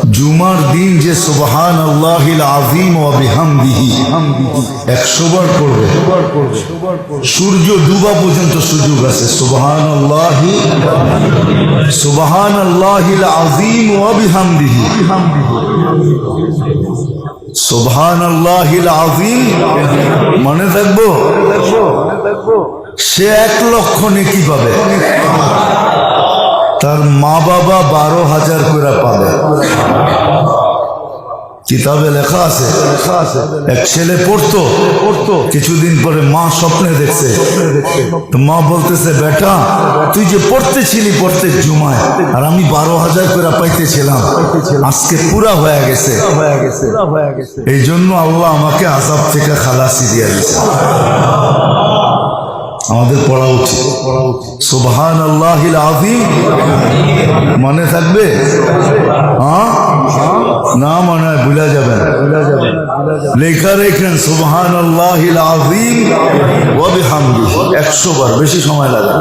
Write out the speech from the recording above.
জুমার দিন যে সুবহানাল্লাহিল আযীম ওয়া বিহামদিহি 100 বার পড়বে, সূর্য ডুবা পর্যন্ত সুযোগ আছে। সুবহানাল্লাহিল আযীম ওয়া বিহামদিহি, সুবহানাল্লাহিল আযীম মনে থাকবো, সে 1 লক্ষ নেকি পাবে। তার মা বাবা 12,000 করে পাবে। কিতাবে লেখা আছে, এক ছেলে পড়তো, কিছুদিন পরে মা স্বপ্নে দেখছে, তো মা বলতেছে, বেটা তুই যে পড়তেছিলি প্রত্যেক জুমায়, আর আমি 12,000 করে পাইতেছিলাম, আজকে পুরা হয়ে গেছে। এই জন্য আল্লাহ আমাকে আযাব থেকে খালাসি দিয়ে দিয়েছে। আমাদের পড়া উচিত সুবহানাল্লাহিল আযীম। মনে থাকবে? হ্যাঁ না মনে হয় ভুলে যাবেন, লেখা রেখেন সুবহানাল্লাহিল আযীম ওয়া বিহামদিহি 100 বার, বেশি সময় লাগে।